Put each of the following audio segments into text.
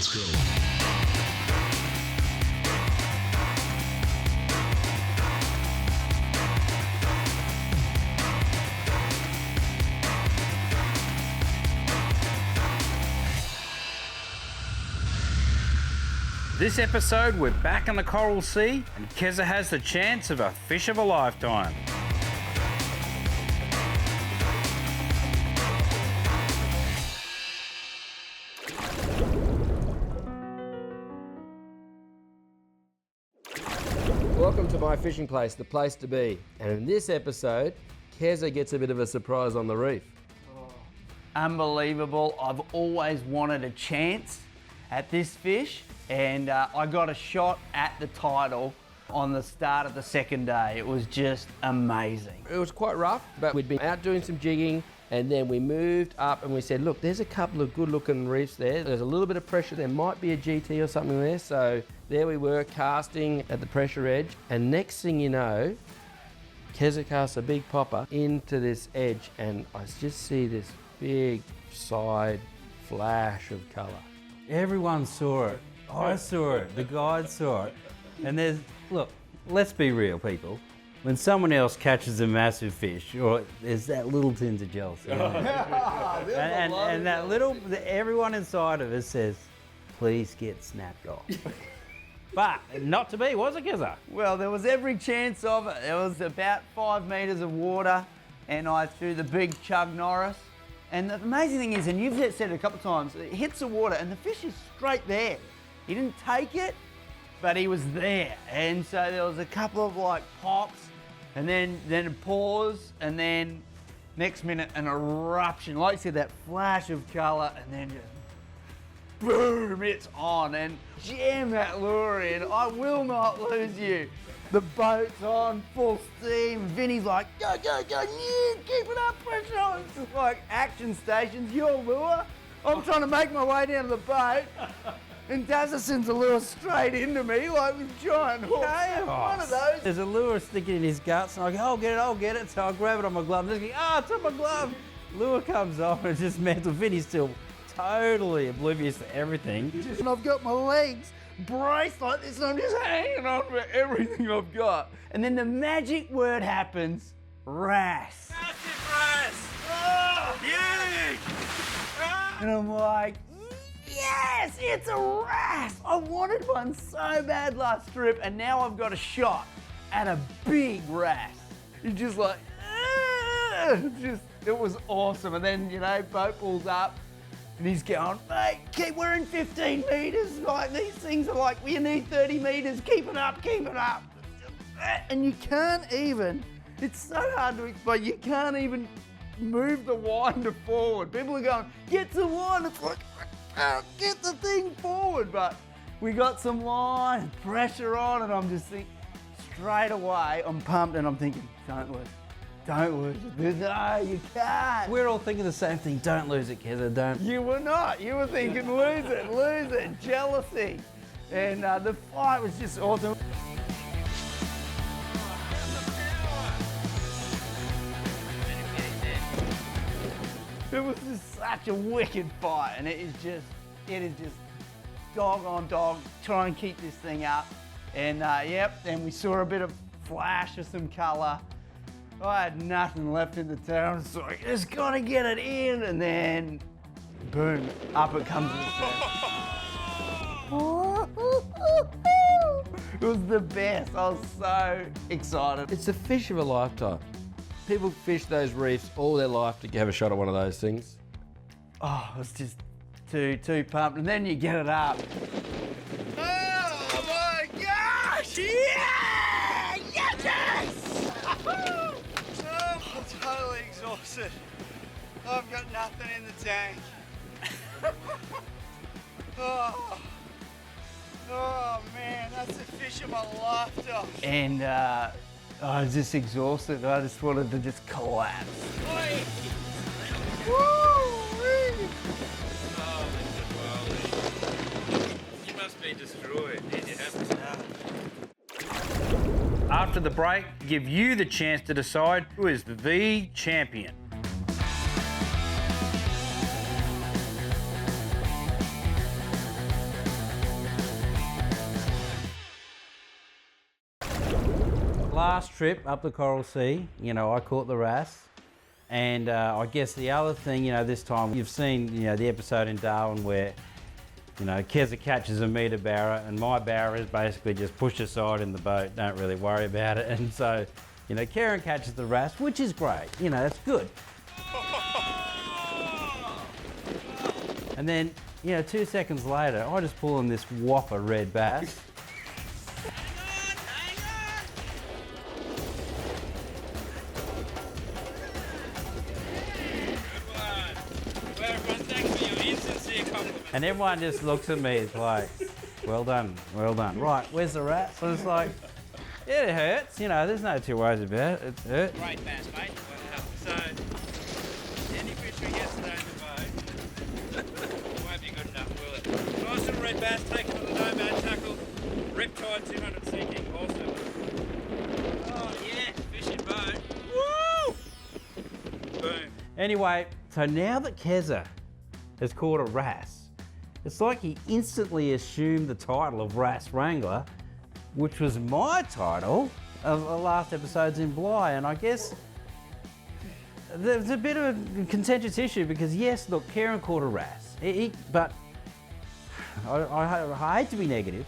Let's go. This episode, we're back in the Coral Sea and Kezza has the chance of a fish of a lifetime. Welcome to my fishing place, the place to be. And in this episode, Kezza gets a bit of a surprise on the reef. Unbelievable. I've always wanted a chance at this fish, and I got a shot at the title on the start of the second day. It was just amazing. It was quite rough, but we'd been out doing some jigging, and then we moved up and we said, look, there's a couple of good looking reefs there. There's a little bit of pressure. There might be a GT or something there. So there we were casting at the pressure edge. And next thing you know, Kezza casts a big popper into this edge, and I just see this big side flash of colour. Everyone saw it. I saw it. The guide saw it. And look, let's be real, people. When someone else catches a massive fish, or there's that little tinge of jealousy. and that everyone inside of us says, please get snapped off. But not to be, was it, Kezza? Well, there was every chance of it. There was about 5 metres of water, and I threw the big Chug Norris. And the amazing thing is, and you've said it a couple of times, it hits the water and the fish is straight there. He didn't take it, but he was there. And so there was a couple of like pops, and then a pause, and then next minute an eruption. Like you said, that flash of colour, and then just boom, it's on, and jam that lure in. I will not lose you. The boat's on, full steam. Vinny's like, go, go, go, yeah, keep it up, pressure on. It's just like action stations, your lure. I'm trying to make my way down to the boat, and Dazza sends a lure straight into me, like with giant hooks. One of those. There's a lure sticking in his guts, and I go, I'll get it. So I grab it on my glove, and just go, it's on my glove. Lure comes off, and it's just mental. Vinny's still totally oblivious to everything. And I've got my legs braced like this, and I'm just hanging on for everything I've got. And then the magic word happens, wrasse. Massive wrasse! Oh, huge! And I'm like, yes, it's a wrasse. I wanted one so bad last trip, and now I've got a shot at a big wrasse. You're just like, it was awesome. And then, boat pulls up, and he's going, mate, we're in 15 metres. Like, these things are like, we need 30 metres. Keep it up, keep it up. And you can't even, it's so hard to explain, you can't even move the winder forward. People are going, get some line. It's like, get the thing forward. But we got some line, pressure on, and I'm just thinking, straight away, I'm pumped, and I'm thinking, don't lose it. Don't lose it. No, you can't. We're all thinking the same thing. Don't lose it, Kezza, don't. You were not. You were thinking, lose it, jealousy. And the fight was just awesome. It was just such a wicked fight, and it is just dog on dog, try and keep this thing up. And then we saw a bit of flash of some colour. I had nothing left in the tail. I was like, just gotta get it in, and then boom, up it comes to the surface. It was the best. I was so excited. It's a fish of a lifetime. People fish those reefs all their life to have a shot at one of those things. Oh, it was just too pumped, and then you get it up. Oh my gosh! Yeah! Yes! I'm totally exhausted. I've got nothing in the tank. Oh man, that's the fish of my lifetime. And I was just exhausted. I just wanted to just collapse. You must be destroyed. After the break, give you the chance to decide who is the champion. last trip up the Coral Sea, you know, I caught the wrasse. And I guess the other thing, you know, this time you've seen, you know, the episode in Darwin where, you know, Kezza catches a meter barra and my barra is basically just pushed aside in the boat, don't really worry about it. And so, you know, Karen catches the wrasse, which is great, you know, that's good. And then, you know, 2 seconds later, I just pull in this whopper red bass. And everyone just looks at me, it's like, well done, well done. Right, where's the wrasse? And it's like, yeah, it hurts, you know, there's no two ways about it, it hurts. Great bass, mate. Wow. So, any fish we get today in the boat won't be good enough, will it? Nice little red bass taken with a no-bait tackle. Riptide 200 sinking, awesome. Oh, yeah, fishing boat. Woo! Boom. Anyway, so now that Kezza has caught a wrasse, it's like he instantly assumed the title of Wrasse Wrangler, which was my title of the last episodes in Bly. And I guess there's a bit of a contentious issue because, yes, look, Karen caught a wrasse, but I hate to be negative,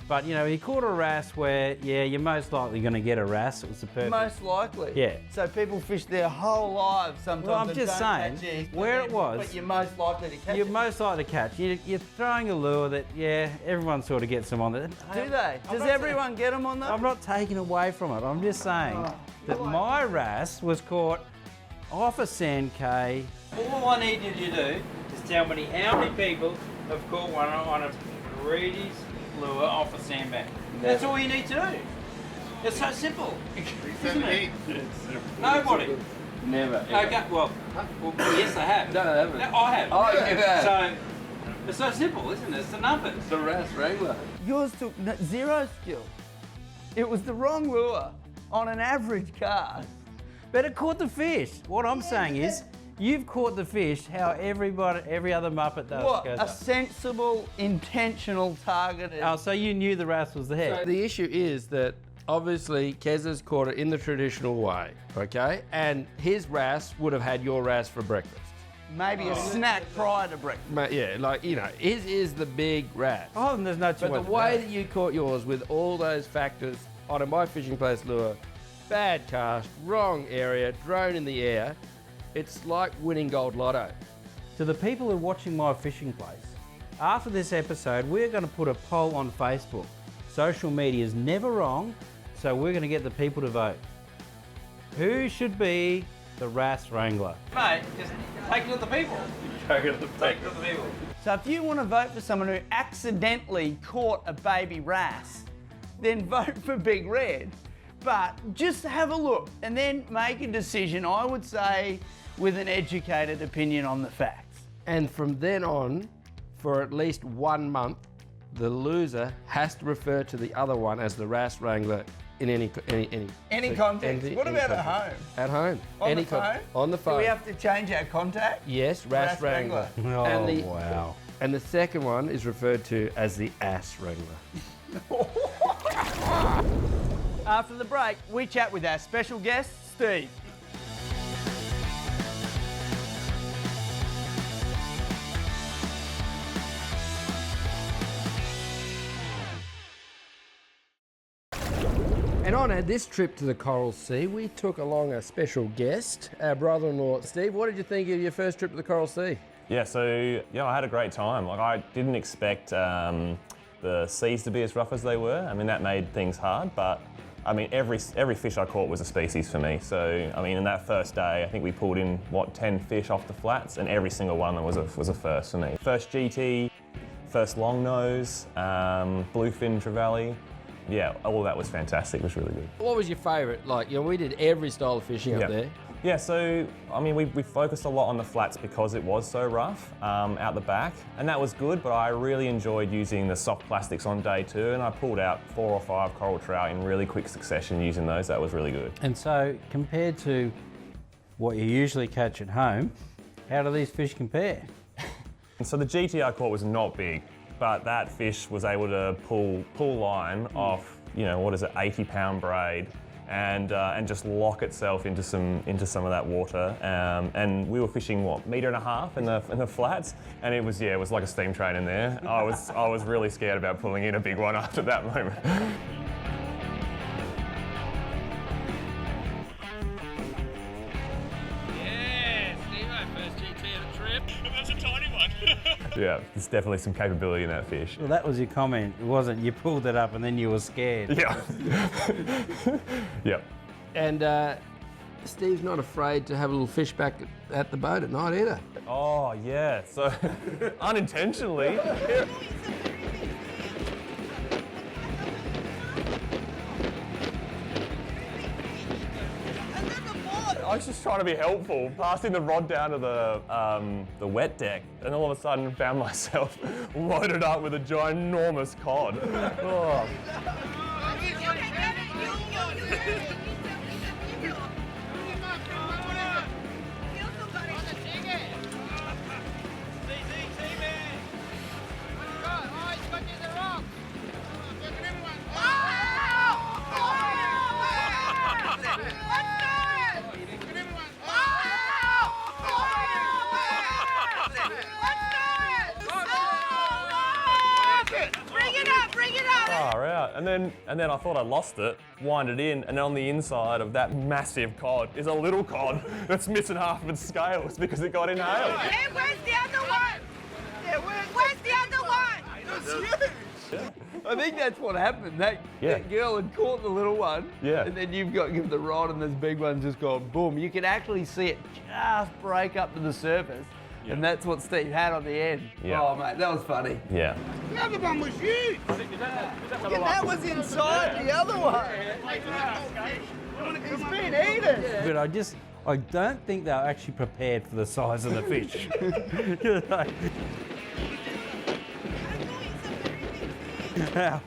but, you know, he caught a wrasse where, yeah, you're most likely going to get a wrasse. It was the perfect. Most likely. Yeah. So people fish their whole lives sometimes. Well, I'm and just don't saying, catch it, where but it was, But you're most likely to catch you're it. most likely to catch. You're throwing a lure that, yeah, everyone sort of gets them on it. Do they? Does everyone get them on that? I'm not taking away from it. I'm just saying that my wrasse was caught off a sand K. All I need you to do is tell me how many people have caught one on a Reedy's lure off a sandbank. That's all you need to do. It's so simple, isn't it? Nobody. Never. Ever. Okay, well, yes, I have. No, I haven't. No, I have. Oh, you have. So, it's so simple, isn't it? It's the numbers. The Wrasse Wrangler. Yours took zero skill. It was the wrong lure on an average cast. But it caught the fish. What I'm saying is, you've caught the fish how every other Muppet does. What? Goes A up. sensible, intentional, targeted. Oh, so you knew the wrasse was there. So the issue is that obviously Kezza's caught it in the traditional way, okay? And his wrasse would have had your wrasse for breakfast. Maybe a snack prior to breakfast. Yeah, like, you know, his is the big wrasse. Oh, and there's no two But the ways way about that you caught yours with all those factors on a My Fishing Place lure, bad cast, wrong area, drone in the air, it's like winning gold lotto. To the people who are watching My Fishing Place, after this episode, we're going to put a poll on Facebook. Social media is never wrong, so we're going to get the people to vote. Who should be the Wrasse Wrangler? Mate, just take it to the people. Take it to the people. So if you want to vote for someone who accidentally caught a baby wrasse, then vote for Big Red. But just have a look and then make a decision, I would say, with an educated opinion on the facts. And from then on, for at least 1 month, the loser has to refer to the other one as the Wrasse Wrangler in any context. What about at context. home? At home. On the phone? On the Do phone. we have to change our contact? Yes, Wrasse Wrasse Wrangler. Oh, and wow. And the second one is referred to as the Ass Wrangler. After the break, we chat with our special guest, Steve. And on this trip to the Coral Sea, we took along a special guest, our brother-in-law, Steve. What did you think of your first trip to the Coral Sea? Yeah, so I had a great time. Like, I didn't expect the seas to be as rough as they were. I mean, that made things hard, but I mean, every fish I caught was a species for me. So, I mean, in that first day, I think we pulled in, 10 fish off the flats, and every single one was a first for me. First GT, first long nose, bluefin trevally. Yeah, all of that was fantastic. It was really good. What was your favourite? Like, you know, we did every style of fishing up there. Yeah, so, I mean, we focused a lot on the flats because it was so rough out the back, and that was good, but I really enjoyed using the soft plastics on day 2, and I pulled out 4 or 5 coral trout in really quick succession using those. That was really good. And so, compared to what you usually catch at home, how do these fish compare? And so the GT I caught was not big, but that fish was able to pull line off, 80-pound braid and just lock itself into some of that water. And we were fishing what, 1.5 meters in the flats, and it was like a steam train in there. I was really scared about pulling in a big one after that moment. Yeah, there's definitely some capability in that fish. Well, that was your comment. It wasn't you pulled it up and then you were scared. Yeah. Yep. And Steve's not afraid to have a little fish back at the boat at night either. Oh, yeah. So, unintentionally. I was just trying to be helpful, passing the rod down to the wet deck, and all of a sudden found myself loaded up with a ginormous cod. Oh. And then I thought I lost it, wind it in, and on the inside of that massive cod is a little cod that's missing half of its scales because it got inhaled. Hey, where's the other one? Yeah, where's the other one? That's huge. Yeah. I think that's what happened. That girl had caught the little one, and then you've got give the rod, and this big one's just gone boom. You can actually see it just break up to the surface. Yeah. And that's what Steve had on the end. Yeah. Oh, mate, that was funny. Yeah. The other one was huge. That was inside the other one. It's been eaten. But I don't think they were actually prepared for the size of the fish.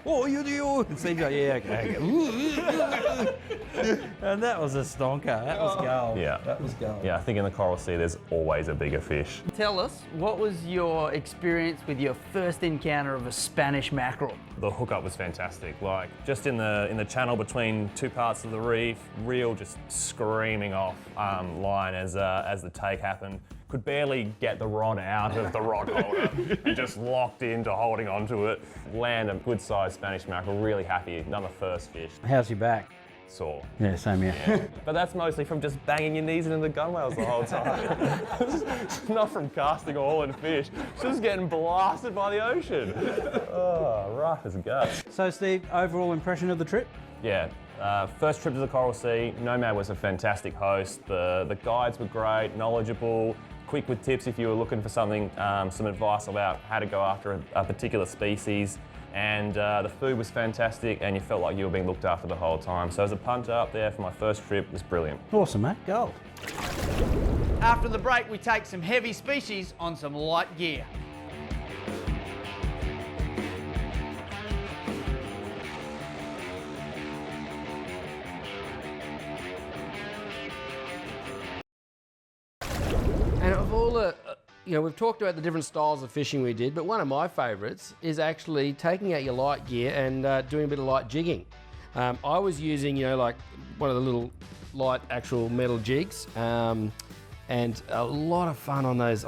Oh, you do. It seems like, yeah, okay. And that was a stonker. That was gold. Yeah. That was gold. Yeah, I think in the Coral Sea there's always a bigger fish. Tell us, what was your experience with your first encounter of a Spanish mackerel? The hookup was fantastic. Like just in the channel between two parts of the reef, reel just screaming off line as the take happened. Could barely get the rod out of the rod holder. And just locked into holding onto it. Land a good sized Spanish mackerel, really happy. Another first fish. How's your back? Sore. Yeah, same here. Yeah. But that's mostly from just banging your knees into the gunwales the whole time. It's not from casting oil and fish. It's just getting blasted by the ocean. Oh, rough as guts. So Steve, overall impression of the trip? Yeah. First trip to the Coral Sea, Nomad was a fantastic host. The guides were great, knowledgeable, quick with tips if you were looking for something, some advice about how to go after a particular species. And the food was fantastic, and you felt like you were being looked after the whole time. So as a punter up there for my first trip, it was brilliant. Awesome, mate. Gold. After the break, we take some heavy species on some light gear. And of all the, we've talked about the different styles of fishing we did, but one of my favourites is actually taking out your light gear and doing a bit of light jigging. I was using, like one of the little light actual metal jigs, and a lot of fun on those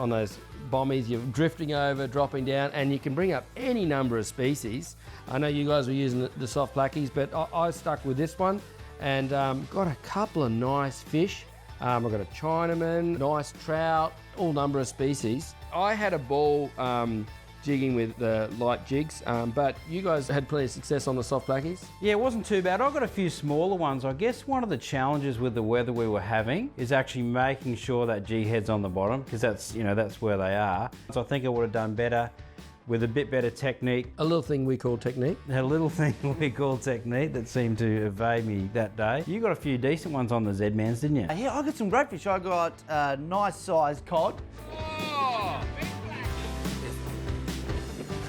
bombies. You're drifting over, dropping down, and you can bring up any number of species. I know you guys were using the soft blackies, but I stuck with this one and got a couple of nice fish. I've got a Chinaman, nice trout, all number of species. I had a ball jigging with the light jigs, but you guys had plenty of success on the soft blackies. Yeah, it wasn't too bad. I got a few smaller ones. I guess one of the challenges with the weather we were having is actually making sure that jig head's on the bottom, because that's where they are. So I think I would have done better with a bit better technique. A little thing we call technique. A little thing we call technique that seemed to evade me that day. You got a few decent ones on the Z-Mans, didn't you? Yeah, I got some great fish. I got a nice sized cod. Oh!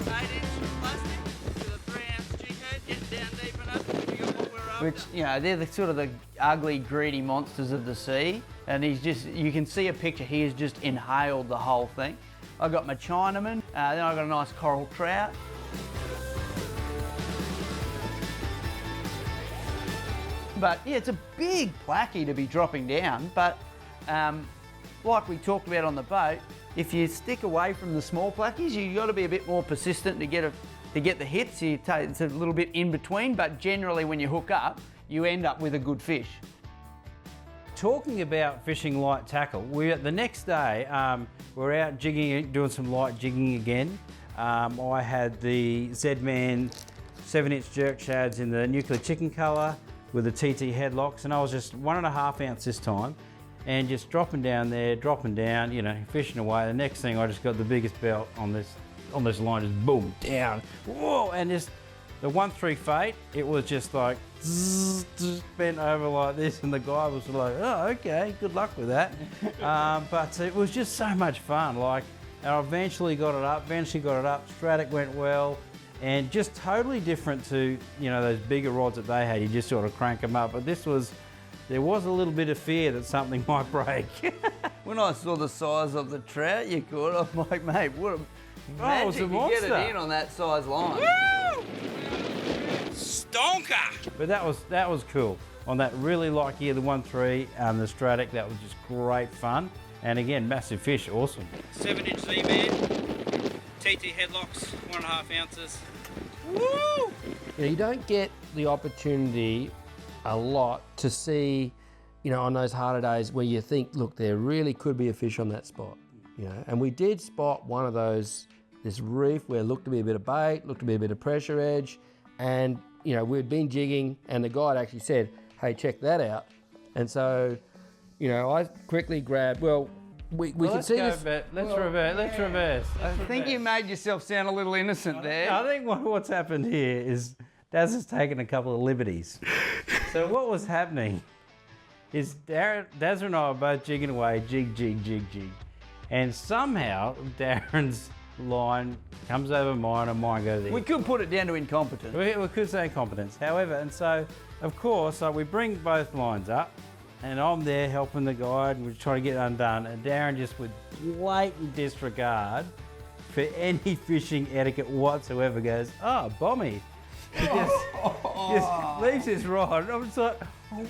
8-inch plastic with a 3-ounce jig head, getting down deep enough. You got what we're after. Which, they're the sort of the ugly, greedy monsters of the sea. And you can see a picture, he has just inhaled the whole thing. I got my Chinaman, then I got a nice coral trout. But yeah, it's a big placky to be dropping down. But like we talked about on the boat, if you stick away from the small plackies, you've got to be a bit more persistent to get the hits. It's a little bit in between, but generally when you hook up, you end up with a good fish. Talking about fishing light tackle, the next day we're out jigging, doing some light jigging again. I had the Z-Man 7-inch jerk shads in the nuclear chicken colour with the TT headlocks, and I was just 1.5 ounce this time, and just dropping down, you know, fishing away. The next thing, I just got the biggest belt on this line, just boom, down, whoa, and just the 1-3 fate, it was just like zzz, bent over like this, and the guy was like, oh, okay, good luck with that. But it was just so much fun. Like, and I eventually got it up. Stratic went well, and just totally different to, you know, those bigger rods that they had. You just sort of crank them up. But there was a little bit of fear that something might break. When I saw the size of the trout you caught, I'm like, mate, what a magic it was a to get monster. it in on that size line. Woo! Stonker! But that was cool. On that really light gear, the 1-3, the Stratic, that was just great fun. And again, massive fish, awesome. 7-inch Z-Man, TT headlocks, 1.5 ounces. Woo! You know, you don't get the opportunity a lot to see, you know, on those harder days where you think, look, there really could be a fish on that spot, you know. And we did spot one of those, this reef where it looked to be a bit of bait, looked to be a bit of pressure edge, and, you know, we'd been jigging, and the guide actually said, hey, check that out. And so, you know, I quickly grabbed, we can see this. Let's reverse. I think you made yourself sound a little innocent there. I think what's happened here is Daz has taken a couple of liberties. So what was happening is Daz and I were both jigging away, jig. And somehow Darren's line comes over mine and mine goes there. We could put it down to incompetence. We could say incompetence. However, and so, of course, we bring both lines up, and I'm there helping the guide, and we're trying to get it undone, and Darren just with blatant disregard for any fishing etiquette whatsoever goes, oh, bommy. He just leaves his rod. I'm just like,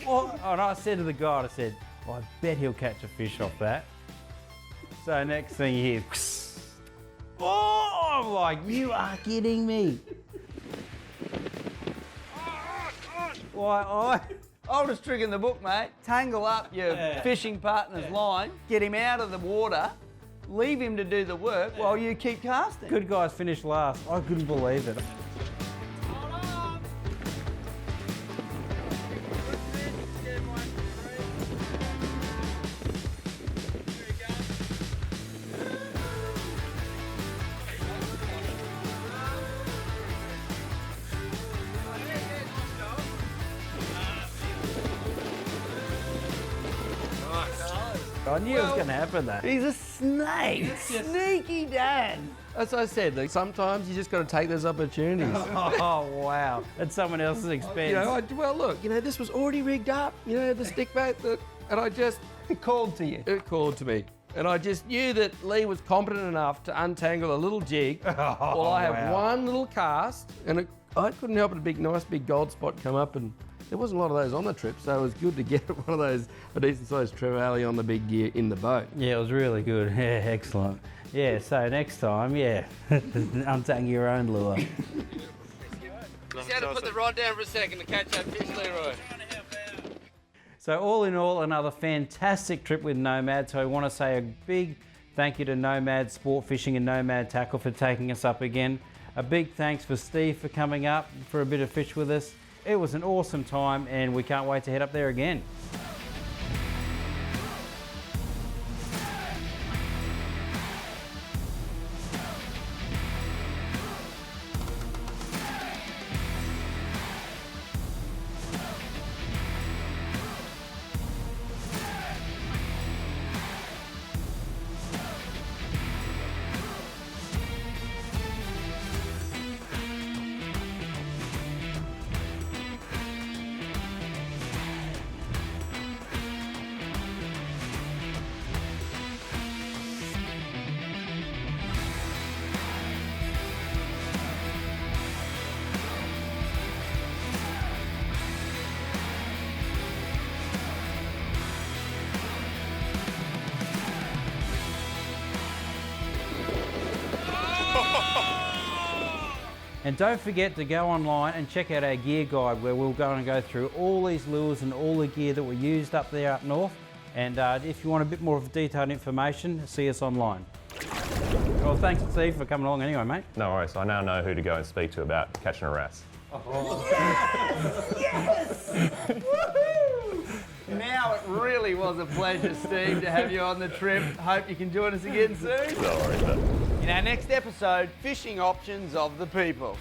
what? And I said to the guide, I said, well, I bet he'll catch a fish off that. So next thing you hear, oh, I'm like, you are kidding me. Why, Oldest trick in the book, mate. Tangle up your fishing partner's line, get him out of the water, leave him to do the work while you keep casting. good guys finished last. I couldn't believe it. I knew it was going to happen, though. He's a snake. Sneaky Dan. As I said, like, sometimes you just got to take those opportunities. Oh, wow. At someone else's expense. You know, look, you know, this was already rigged up, you know, the stick bait, and I just... It called to you. It called to me. And I just knew that Lee was competent enough to untangle a little jig while I have one little cast, and I couldn't help but a nice big gold spot come up, and there wasn't a lot of those on the trip, so it was good to get one of those, a decent sized trevally on the big gear in the boat. Yeah, it was really good. Yeah, excellent. Yeah, so next time, yeah, untangle your own lure. You had to put the rod down for a second to catch that fish, Leroy. So all in all, another fantastic trip with Nomad. So I want to say a big thank you to Nomad Sport Fishing and Nomad Tackle for taking us up again. A big thanks for Steve for coming up for a bit of fish with us. It was an awesome time, and we can't wait to head up there again. And don't forget to go online and check out our gear guide where we'll go through all these lures and all the gear that we used up there up north. And if you want a bit more of detailed information, see us online. Well, thanks Steve for coming along anyway, mate. No worries, I now know who to go and speak to about catching a wrasse. Yes! Woohoo! Now it really was a pleasure, Steve, to have you on the trip. Hope you can join us again soon. No worries, but... In our next episode, fishing options of the people.